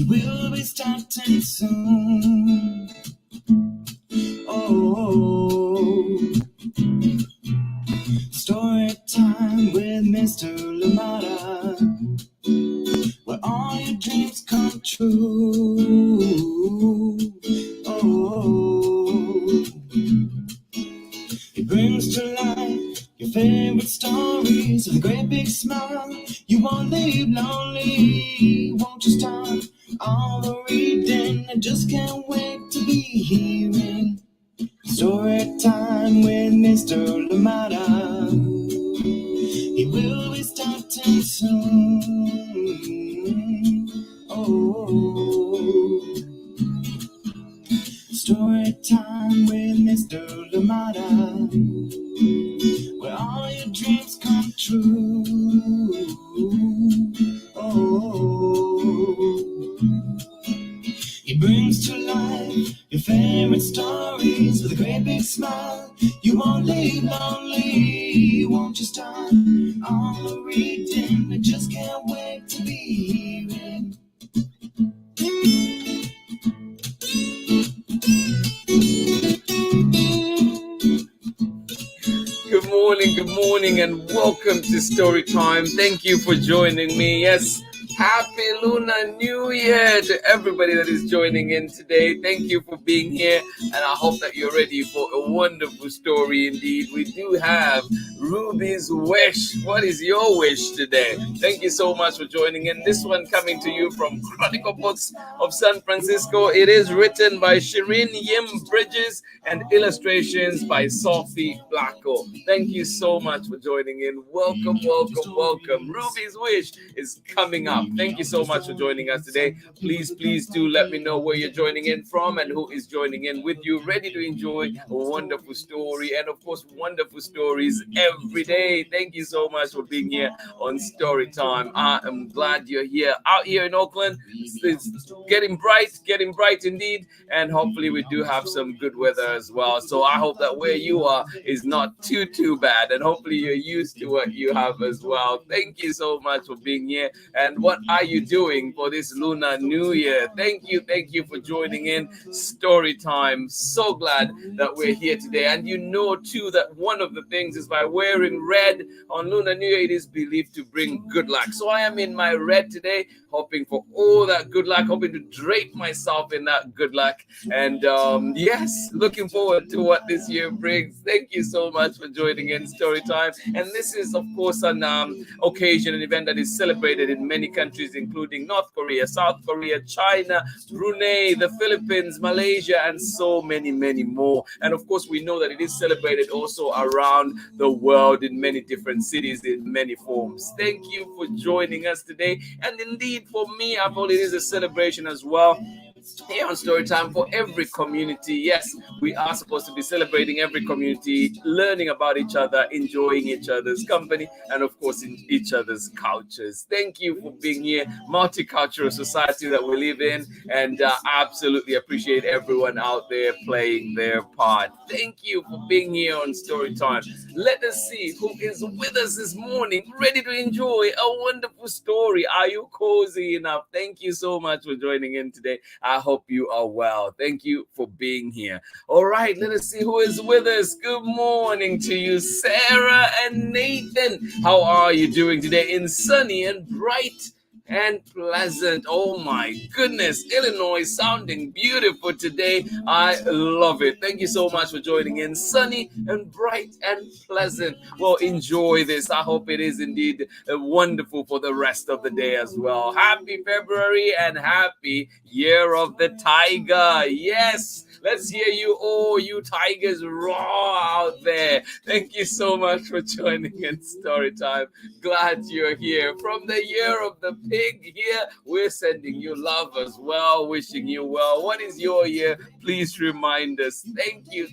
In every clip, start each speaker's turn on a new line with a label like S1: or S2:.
S1: He will be starting soon. Oh, story time with Mr. Lamada, where all your dreams come true. Oh, he brings to life your favorite stories with a great big smile. You won't leave lonely, won't you start all the reading? I just can't wait to be hearing story time with Mr. Lamada. He will be starting soon. Oh, story time with Mr. Lamada, where all your dreams come true. Oh, he brings to life your favorite stories with a great big smile. You won't leave lonely, won't you start all the reading? I just can't wait to be hearing.
S2: Good morning, and welcome to Story Time. Thank you for joining me. Yes, Happy Lunar New Year to everybody that is joining in today. Thank you for being here, and I hope that you're ready for a wonderful story indeed. We do have Ruby's wish. What is your wish today? Thank you so much for joining in. This one coming to you from Chronicle Books of San Francisco. It is written by SHIRIN YIM Bridges and illustrations by Sophie Blackall. Thank you so much for joining in. Welcome, welcome, welcome. Ruby's wish is coming up. Thank you so much for joining us today. Please do let me know where you're joining in from and who is joining in with you. Ready to enjoy a wonderful story, and of course, wonderful stories every day. Thank you so much for being here on Story Time. I am glad you're here. Out here in Oakland, it's getting bright indeed, and hopefully we do have some good weather as well. So I hope that where you are is not too bad, and hopefully you're used to what you have as well. Thank you so much for being here. And what are you doing for this Lunar New Year? Thank you for joining in Story Time. So glad that we're here today. And you know too that one of the things is by wearing red on Lunar New Year, it is believed to bring good luck. So I am in my red today, hoping for all that good luck, hoping to drape myself in that good luck. And yes, looking forward to what this year brings. Thank you so much for joining in Story Time. And this is, of course, an occasion, an event that is celebrated in many countries, including North Korea, South Korea, China, Brunei, the Philippines, Malaysia, and so many more. And of course, we know that it is celebrated also around the world in many different cities, in many forms. Thank you for joining us today. And indeed, for me, I thought it is a celebration as well. Here on Storytime for every community. Yes, we are supposed to be celebrating every community, learning about each other, enjoying each other's company, and of course in each other's cultures. Thank you for being here. Multicultural society that we live in, and absolutely appreciate everyone out there playing their part. Thank you for being here on Storytime. Let us see who is with us this morning, ready to enjoy a wonderful story. Are you cozy enough? Thank you so much for joining in today. I hope you are well. Thank you for being here. All right, let us see who is with us. Good morning to you, Sarah and Nathan. How are you doing today in sunny and bright and pleasant? Oh my goodness, Illinois sounding beautiful today. I love it. Thank you so much for joining in. Sunny and bright and pleasant. Well, enjoy this. I hope it is indeed wonderful for the rest of the day as well. Happy February and happy Year of the Tiger. Yes, let's hear you all, you tigers, roar out there. Thank you so much for joining in Storytime. Glad you're here. From the Year of the Pig here, we're sending you love as well, wishing you well. What is your year? Please remind us. Thank you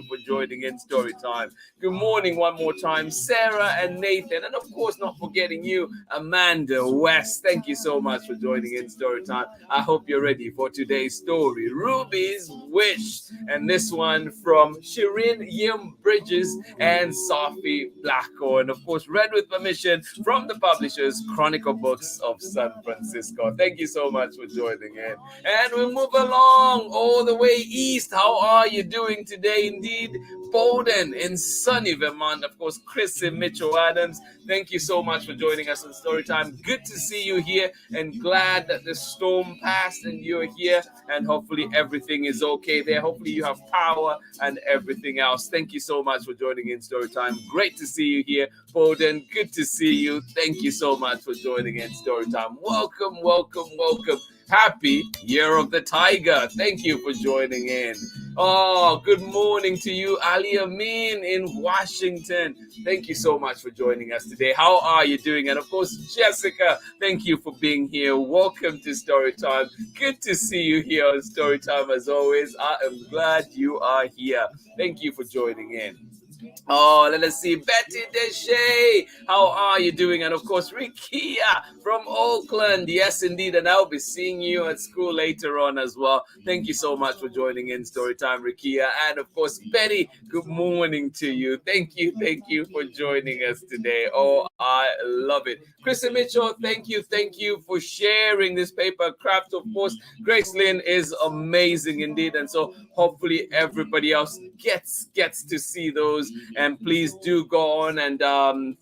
S2: for joining in Storytime. Good morning one more time, Sarah and Nathan, and of course not forgetting you, Amanda West. Thank you so much for joining in Storytime. I hope you're ready for today's story, Ruby's Wish, and this one from SHIRIN YIM Bridges and Sophie Blackall, and of course read with permission from the publishers Chronicle Books Books of San Francisco. Thank you so much for joining in. And we move along all the way east. How are you doing today? Indeed, Bowden in sunny Vermont. Of course, Chris and Mitchell Adams. Thank you so much for joining us on Storytime. Good to see you here, and glad that the storm passed and you're here, and hopefully everything is okay there. Hopefully you have power and everything else. Thank you so much for joining in Storytime. Great to see you here, Bowden. Good to see you. Thank you so much for joining in Storytime. Welcome, welcome, welcome. Happy Year of the Tiger. Thank you for joining in. Oh, good morning to you, Ali Amin in Washington. Thank you so much for joining us today. How are you doing? And of course, Jessica, thank you for being here. Welcome to Storytime. Good to see you here on Storytime as always. I am glad you are here. Thank you for joining in. Oh, let us see. Betty Deshay, how are you doing? And of course, Rikia from Oakland. Yes, indeed. And I'll be seeing you at school later on as well. Thank you so much for joining in Storytime, Rikia. And of course, Betty, good morning to you. Thank you for joining us today. Oh, I love it. Chris and Mitchell, thank you for sharing this paper craft. Of course, Grace Lynn is amazing indeed. And so hopefully everybody else gets to see those. And please do go on and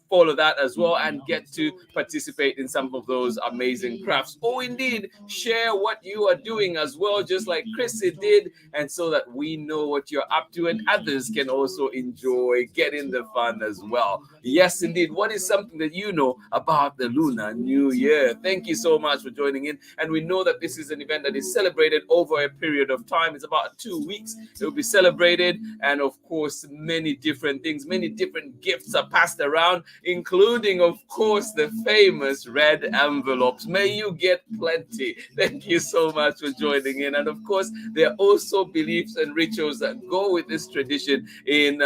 S2: follow that as well, and get to participate in some of those amazing crafts. Oh, indeed, share what you are doing as well, just like Chrissy did, and so that we know what you're up to, and others can also enjoy getting the fun as well. Yes, indeed. What is something that you know about the Lunar New Year? Thank you so much for joining in. And we know that this is an event that is celebrated over a period of time. It's about 2 weeks. It will be celebrated, and of course, many different things, many different gifts are passed around, including, of course, the famous red envelopes. May you get plenty. Thank you so much for joining in. And of course, there are also beliefs and rituals that go with this tradition in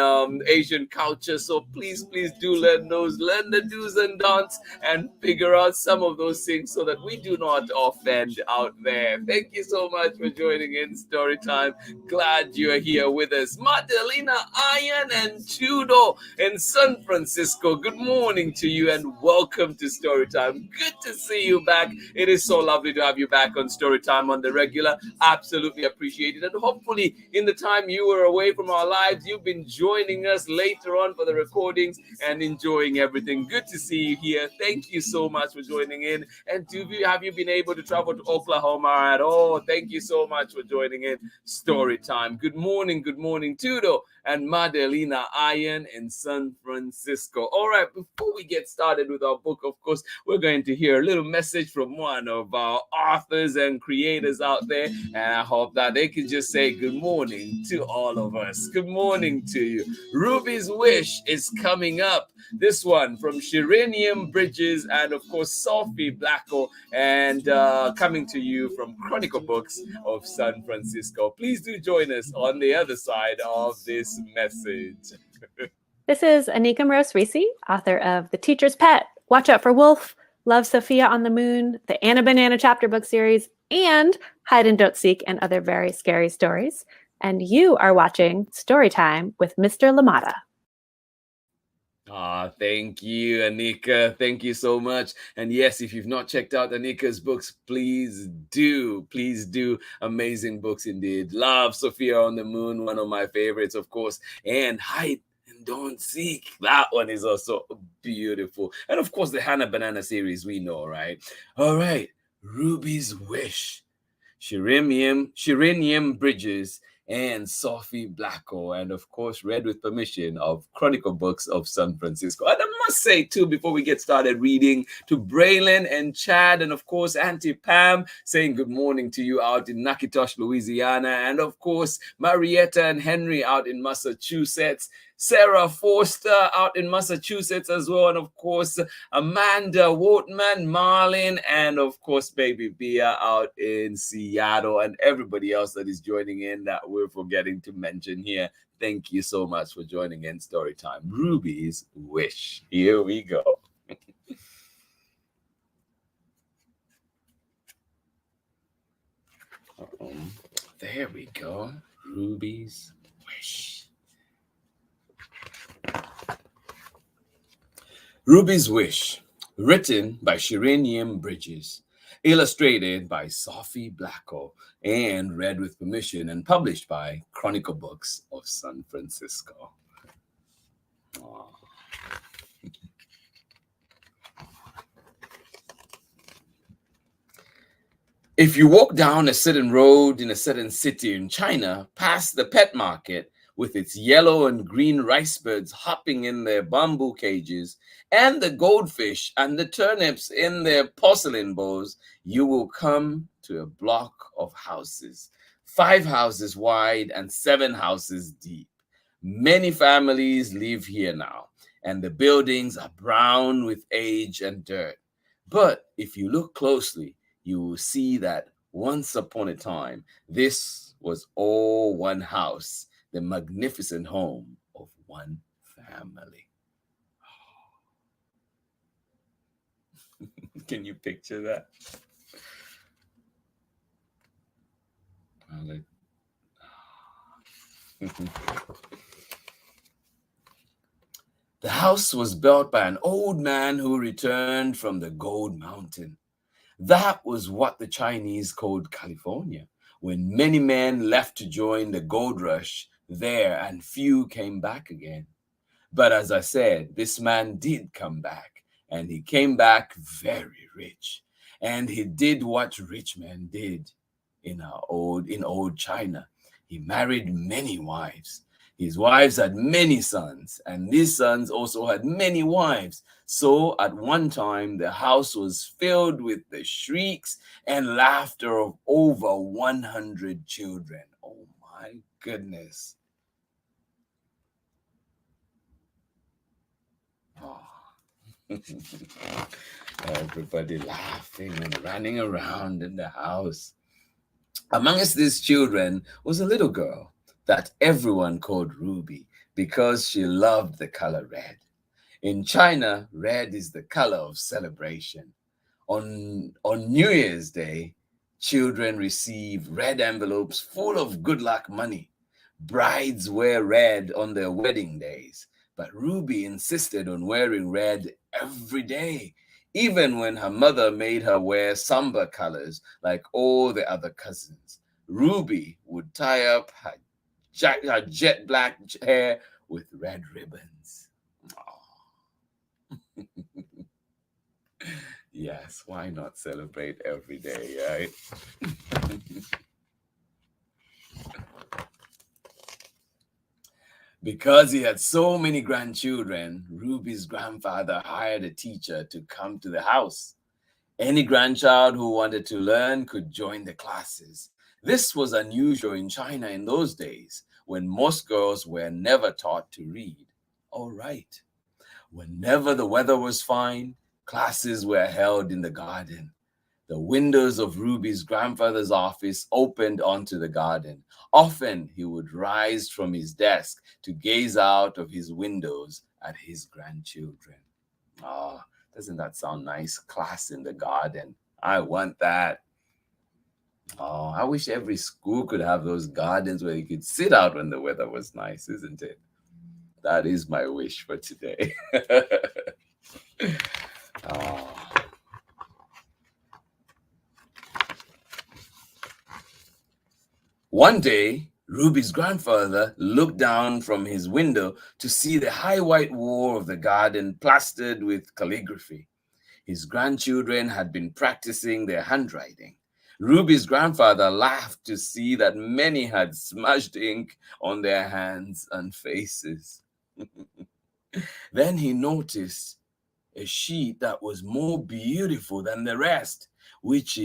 S2: Asian culture. So please do learn the do's and don'ts, and figure out some of those things so that we do not offend out there. Thank you so much for joining in Storytime. Glad you're here with us. Madalena Iron and Tudo in San Francisco. Good morning to you, and welcome to Storytime. Good to see you back. It is so lovely to have you back on Storytime on the regular. Absolutely appreciate it. And hopefully in the time you were away from our lives, you've been joining us later on for the recordings and enjoying everything. Good to see you here. Thank you so much for joining in. And have you been able to travel to Oklahoma at all? Thank you so much for joining in Storytime. Good morning, Tudo and Madalena Iron in San Francisco. All right, before we get started with our book, of course, we're going to hear a little message from one of our authors and creators out there, and I hope that they can just say good morning to all of us. Good morning to you. Ruby's Wish is coming up. This one from SHIRIN Bridges and, of course, Sophie Blackall, and coming to you from Chronicle Books of San Francisco. Please do join us on the other side of this message.
S3: This is Anika Mrose-Reese, author of The Teacher's Pet, Watch Out for Wolf, Love Sophia on the Moon, the Anna Banana Chapter Book Series, and Hide and Don't Seek and other very scary stories. And you are watching Storytime with Mr. LaMotta.
S2: Thank you, Anika. Thank you so much. And yes, if you've not checked out Anika's books, please do. Please do. Amazing books indeed. Love Sophia on the Moon, one of my favorites, of course. And Hide and Don't Seek. That one is also beautiful. And of course, the Hannah Banana series, we know, right? All right. Ruby's Wish. SHIRIN Bridges and Sophie Blackall, and of course, read with permission of Chronicle Books of San Francisco. And I must say, too, before we get started reading, to Braylon and Chad, and of course, Auntie Pam, saying good morning to you out in Nakitosh, Louisiana, and of course, Marietta and Henry out in Massachusetts, Sarah Forster out in Massachusetts as well, and of course, Amanda Wortman, Marlin, and of course, Baby Bia out in Seattle, and everybody else that is joining in that we're forgetting to mention here. Thank you so much for joining in Storytime. Ruby's Wish. Here we go. There we go. Ruby's Wish. Ruby's Wish. Written by SHIRIN YIM Bridges, illustrated by Sophie Blackall, and read with permission and published by Chronicle Books of San Francisco. Aww. If you walk down a certain road in a certain city in China, past the pet market with its yellow and green rice birds hopping in their bamboo cages, and the goldfish and the turnips in their porcelain bowls, you will come to a block of houses, 5 houses wide and 7 houses deep. Many families live here now, and the buildings are brown with age and dirt. But if you look closely, you will see that once upon a time, this was all one house, the magnificent home of one family. Can you picture that? The house was built by an old man who returned from the Gold Mountain. That was what the Chinese called California, when many men left to join the gold rush there and few came back again. But as I said, this man did come back, and he came back very rich. And he did what rich men did in old China. He married many wives. His wives had many sons, and these sons also had many wives. So at one time, the house was filled with the shrieks and laughter of over 100 children. Oh my goodness. Oh. Everybody laughing and running around in the house. Amongst these children was a little girl that everyone called Ruby because she loved the color red. In China, red is the color of celebration. On New Year's Day, children receive red envelopes full of good luck money. Brides wear red on their wedding days, but Ruby insisted on wearing red every day, even when her mother made her wear somber colors like all the other cousins. Ruby would tie up her jet black hair with red ribbons. Yes, why not celebrate every day, right? Because he had so many grandchildren, Ruby's grandfather hired a teacher to come to the house. Any grandchild who wanted to learn could join the classes. This was unusual in China in those days, when most girls were never taught to read or write. Whenever the weather was fine, classes were held in the garden. The windows of Ruby's grandfather's office opened onto the garden. Often he would rise from his desk to gaze out of his windows at his grandchildren. Oh, doesn't that sound nice? Class in the garden. I want that. Oh, I wish every school could have those gardens where you could sit out when the weather was nice, isn't it? That is my wish for today. Oh. One day, Ruby's grandfather looked down from his window to see the high white wall of the garden plastered with calligraphy. His grandchildren had been practicing their handwriting. Ruby's grandfather laughed to see that many had smudged ink on their hands and faces. Then he noticed a sheet that was more beautiful than the rest, which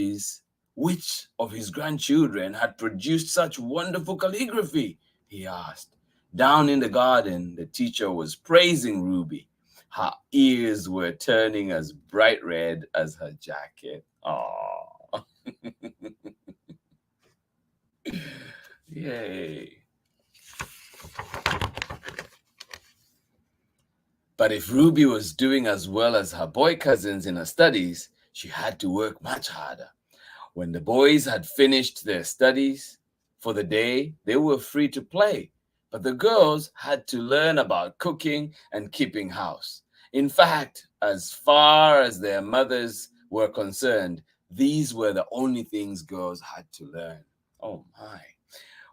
S2: of his grandchildren had produced such wonderful calligraphy? He asked. Down in the garden, the teacher was praising Ruby. Her ears were turning as bright red as her jacket. Aww. Yay. But if Ruby was doing as well as her boy cousins in her studies, she had to work much harder. When the boys had finished their studies for the day, they were free to play. But the girls had to learn about cooking and keeping house. In fact, as far as their mothers were concerned, these were the only things girls had to learn. Oh my.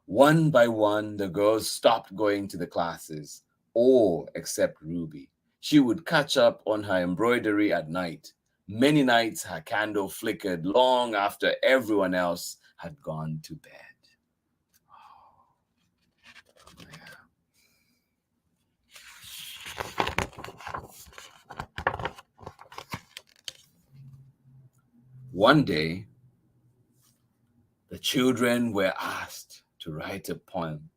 S2: One by one, the girls stopped going to the classes, all except Ruby. She would catch up on her embroidery at night. Many nights her candle flickered long after everyone else had gone to bed. One day, the children were asked to write a poem,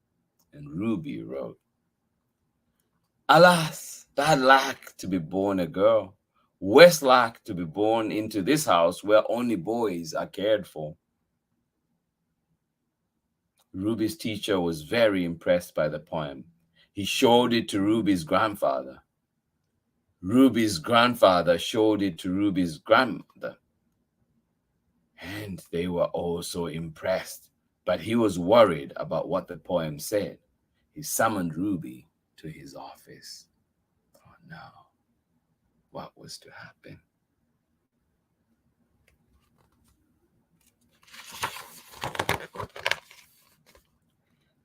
S2: and Ruby wrote, "Alas, bad luck to be born a girl. Worse luck to be born into this house where only boys are cared for." Ruby's teacher was very impressed by the poem. He showed it to Ruby's grandfather. Ruby's grandfather showed it to Ruby's grandmother. And they were also impressed, but he was worried about what the poem said. He summoned Ruby to his office. Oh no, what was to happen?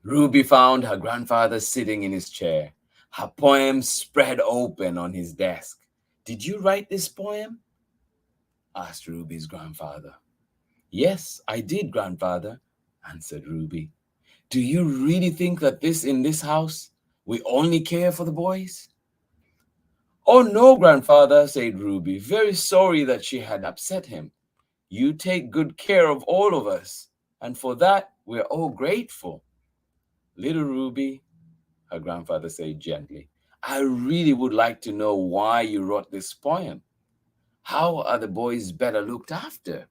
S2: Ruby found her grandfather sitting in his chair, her poem spread open on his desk. "Did you write this poem?" asked Ruby's grandfather. "Yes, I did, grandfather," answered Ruby. "Do you really think that in this house, we only care for the boys?" "Oh no, grandfather," said Ruby, very sorry that she had upset him. "You take good care of all of us, and for that we're all grateful." "Little Ruby," her grandfather said gently, "I really would like to know why you wrote this poem. How are the boys better looked after?"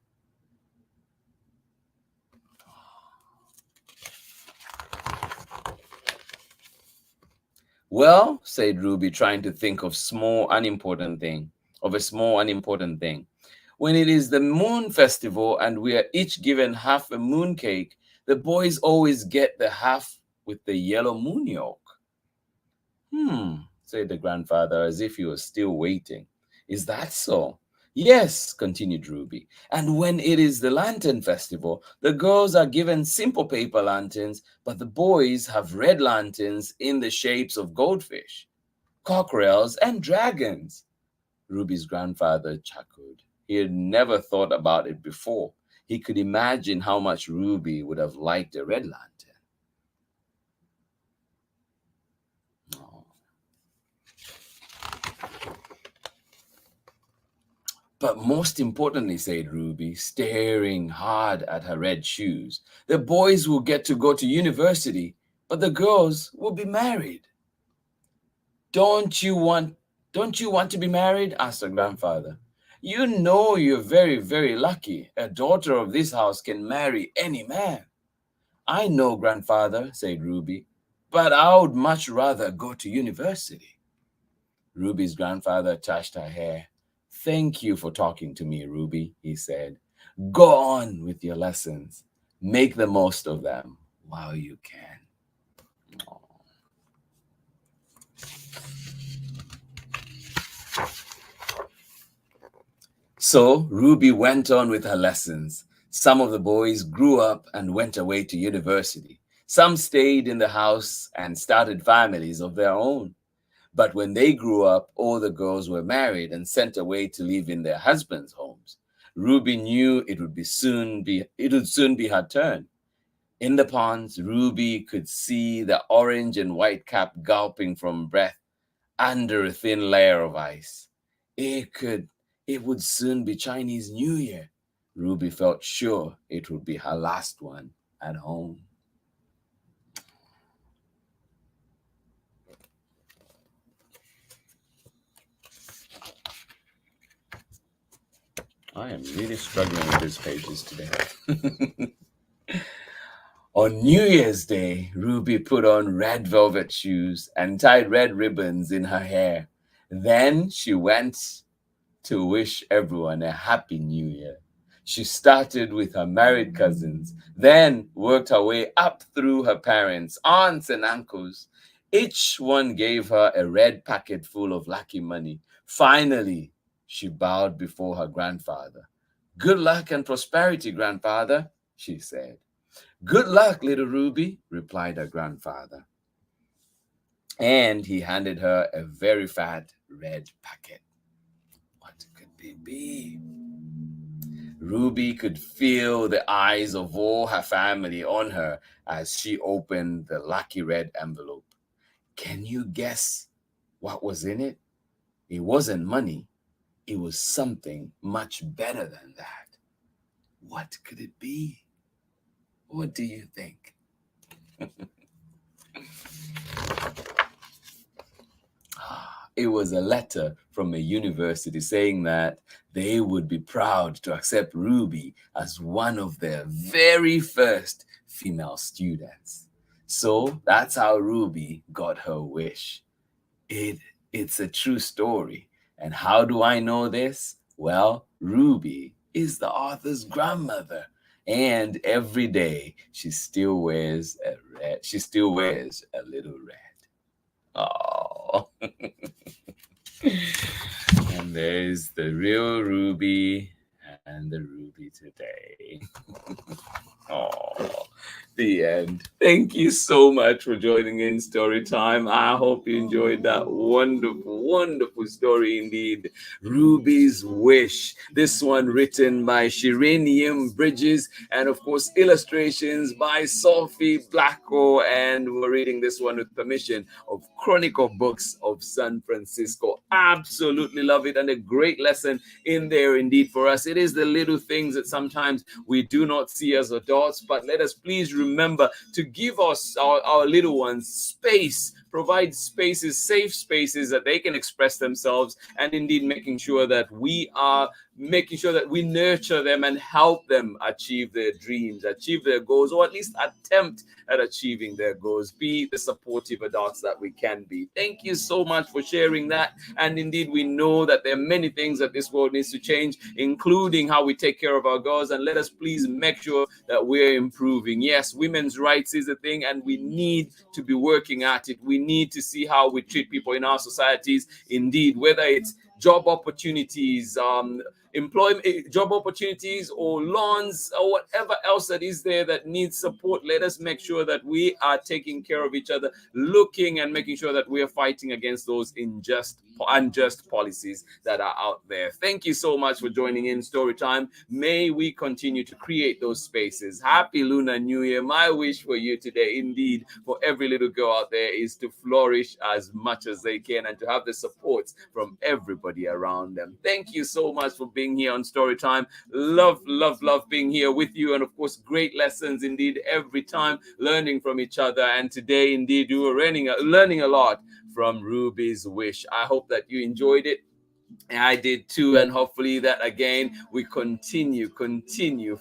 S2: "Well," said Ruby, trying to think of a small unimportant thing. "When it is the moon festival and we are each given half a moon cake, the boys always get the half with the yellow moon yolk." Said the grandfather, as if he was still waiting. "Is that so?" "Yes," continued Ruby. "And when it is the lantern festival, the girls are given simple paper lanterns, but the boys have red lanterns in the shapes of goldfish, cockerels, and dragons." Ruby's grandfather chuckled. He had never thought about it before. He could imagine how much Ruby would have liked a red lantern. "But most importantly," said Ruby, staring hard at her red shoes, "the boys will get to go to university, but the girls will be married." Don't you want to be married?" asked her grandfather. "You know you're very, very lucky. A daughter of this house can marry any man." "I know, grandfather," said Ruby, "but I would much rather go to university." Ruby's grandfather touched her hair. "Thank you for talking to me, Ruby," he said. "Go on with your lessons. Make the most of them while you can." Aww. So Ruby went on with her lessons. Some of the boys grew up and went away to university. Some stayed in the house and started families of their own. But when they grew up, all the girls were married and sent away to live in their husbands' homes. Ruby knew it would soon be her turn. In the ponds, Ruby could see the orange and white cap gulping from breath under a thin layer of ice. It would soon be Chinese New Year. Ruby felt sure it would be her last one at home. I am really struggling with these pages today. On New Year's Day, Ruby put on red velvet shoes and tied red ribbons in her hair. Then she went to wish everyone a happy New Year. She started with her married cousins, then worked her way up through her parents, aunts, and uncles. Each one gave her a red packet full of lucky money. Finally, she bowed before her grandfather. "Good luck and prosperity, grandfather," she said. "Good luck, little Ruby," replied her grandfather. And he handed her a very fat red packet. What could it be? Ruby could feel the eyes of all her family on her as she opened the lucky red envelope. Can you guess what was in it? It wasn't money. It was something much better than that. What could it be? What do you think? It was a letter from a university saying that they would be proud to accept Ruby as one of their very first female students. So that's how Ruby got her wish. It's a true story. And how do I know this? Well, Ruby is the author's grandmother. And every day she still wears a little red. Oh. And there's the real Ruby and the Ruby today. Oh, the end. Thank you so much for joining in Story Time. I hope you enjoyed that wonderful, wonderful story indeed. Ruby's Wish. This one written by SHIRIN YIM Bridges, and of course illustrations by Sophie Blackall. And we're reading this one with permission of Chronicle Books of San Francisco. Absolutely love it, and a great lesson in there indeed for us. It is the little things that sometimes we do not see as adults, but let us please remember to give us our little ones space, provide spaces, safe spaces that they can express themselves, and indeed making sure that we nurture them and help them achieve their dreams, achieve their goals, or at least attempt at achieving their goals. Be the supportive adults that we can be. Thank you so much for sharing that. And indeed, we know that there are many things that this world needs to change, including how we take care of our girls. And let us please make sure that we're improving. Yes, women's rights is a thing, and we need to be working at it. We need to see how we treat people in our societies. Indeed, whether it's job opportunities, job opportunities, or loans, or whatever else that is there that needs support. Let us make sure that we are taking care of each other, looking and making sure that we are fighting against those unjust policies that are out there. Thank you so much for joining in Storytime. May we continue to create those spaces. Happy Lunar New Year. My wish for you today, indeed, for every little girl out there, is to flourish as much as they can and to have the support from everybody around them. Thank you so much for being here on Storytime. Love being here with you, and of course, great lessons indeed every time, learning from each other. And today, indeed, we were learning a lot from Ruby's Wish. I hope that you enjoyed it. I did too, and hopefully that again we continue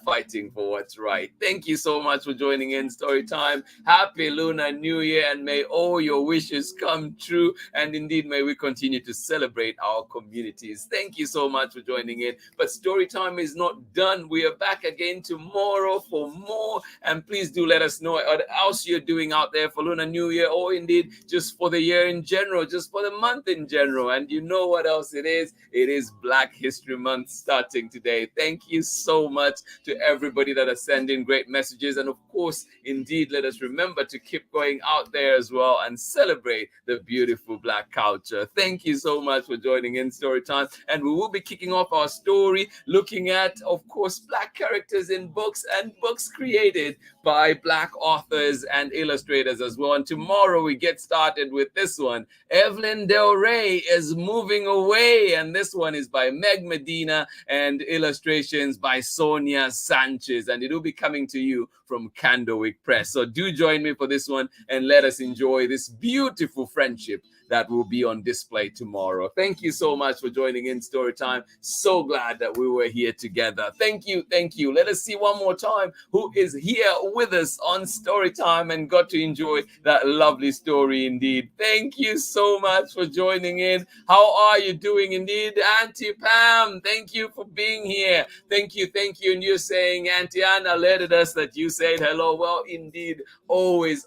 S2: fighting for what's right. Thank you so much for joining in Storytime. Happy Lunar New Year, and may all your wishes come true, and indeed may we continue to celebrate our communities. Thank you so much for joining in. But Storytime is not done. We are back again tomorrow for more, and please do let us know what else you're doing out there for Lunar New Year, or indeed just for the year in general, just for the month in general. And you know what else it is? It is Black History Month starting today. Thank you so much to everybody that are sending great messages. And of course, indeed, let us remember to keep going out there as well and celebrate the beautiful Black culture. Thank you so much for joining in Storytime. And we will be kicking off our story looking at, of course, Black characters in books and books created by Black authors and illustrators as well. And tomorrow we get started with this one. Evelyn Del Rey is moving away, and this one is by Meg Medina and illustrations by Sonia Sanchez, and it will be coming to you from Candlewick Press. So do join me for this one, and let us enjoy this beautiful friendship that will be on display tomorrow. Thank you so much for joining in Storytime. So glad that we were here together. Thank you. Let us see one more time who is here with us on Storytime and got to enjoy that lovely story indeed. Thank you so much for joining in. How are you doing indeed? Auntie Pam, thank you for being here. Thank you. And you're saying Auntie Anna alerted us that you said hello. Well, indeed, always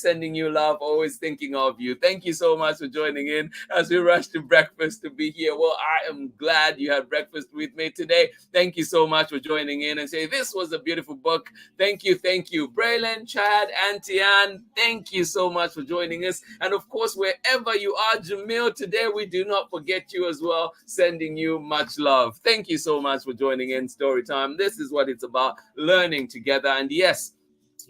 S2: sending you love, always thinking of you. Thank you so much for for joining in as we rush to breakfast to be here. Well, I am glad you had breakfast with me today. Thank you so much for joining in and say this was a beautiful book. Thank you. Braylon, Chad, Auntie Ann, thank you so much for joining us. And of course, wherever you are, Jamil, today we do not forget you as well, sending you much love. Thank you so much for joining in Storytime. This is what it's about, learning together. And yes,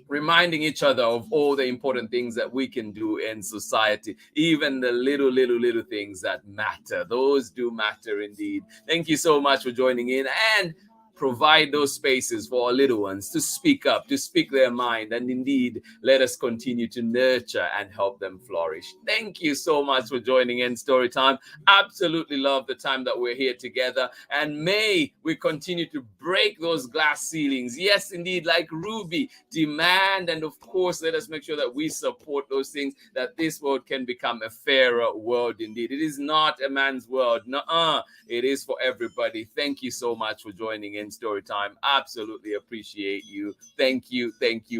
S2: reminding each other of all the important things that we can do in society, even the little things that matter. Those do matter indeed. Thank you so much for joining in and provide those spaces for our little ones to speak up, to speak their mind, and indeed let us continue to nurture and help them flourish. Thank you so much for joining in Storytime. Absolutely love the time that we're here together, and may we continue to break those glass ceilings. Yes, indeed, like Ruby, demand, and of course, let us make sure that we support those things, that this world can become a fairer world indeed. It is not a man's world. Nuh-uh. It is for everybody. Thank you so much for joining in Storytime. Absolutely appreciate you. Thank you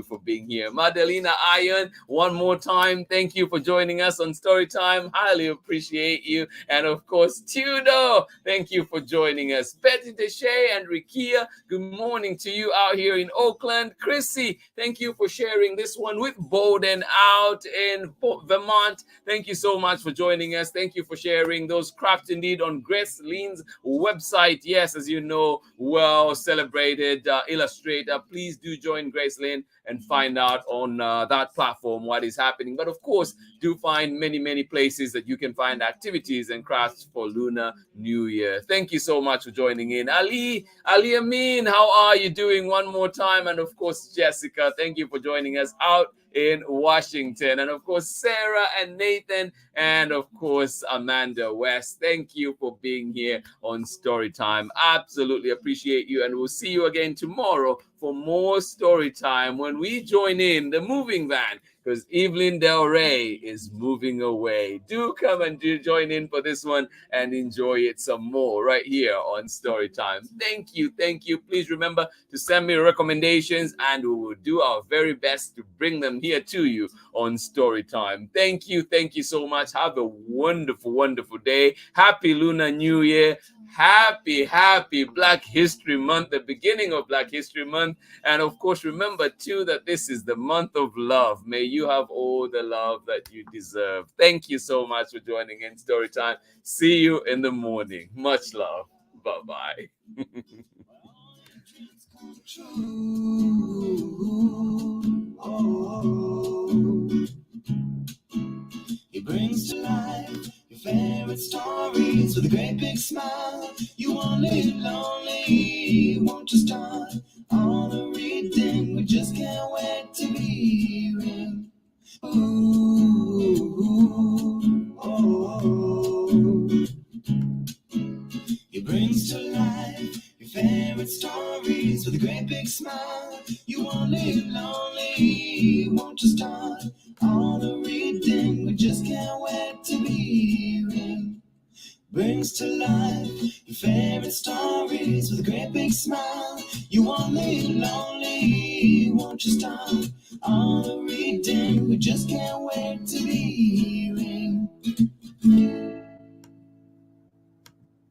S2: for being here. Madalena Iron, one more time, thank you for joining us on Storytime. Highly appreciate you. And of course, Tudor, thank you for joining us. Betty Deshay and Rikia, good morning to you out here in Oakland. Chrissy, thank you for sharing this one with Bowden out in Vermont. Thank you so much for joining us. Thank you for sharing those crafts indeed on Grace Lean's website. Yes, as you know, well celebrated illustrator. Please do join Grace Lynn and find out on that platform what is happening. But of course, do find many places that you can find activities and crafts for Lunar New Year. Thank you so much for joining in. Ali Amin, how are you doing one more time? And of course, Jessica, thank you for joining us out in Washington. And of course, Sarah and Nathan, and of course, Amanda West. Thank you for being here on Storytime. Absolutely appreciate you. And we'll see you again tomorrow for more Storytime when we join in the moving van, because Evelyn Del Rey is moving away. Do come and join in for this one and enjoy it some more right here on Storytime. Thank you. Please remember to send me recommendations and we will do our very best to bring them here to you on Storytime. Thank you so much. Have a wonderful day. Happy Lunar New Year. Happy Black History Month, the beginning of Black History Month. And of course, remember too that this is the month of love. May you have all the love that you deserve. Thank you so much for joining in Storytime. See you in the morning. Much love. Bye-bye.
S1: He brings to life your favorite stories with a great big smile. You won't live lonely, won't you start all the reading? We just can't wait to be hearing. He brings to life your favorite stories with a great big smile. You won't live lonely, won't you start all the reading? We just can't wait to be hearing. Brings to life your favorite stories with a great big smile. You won't live lonely, won't you start all the reading? We just can't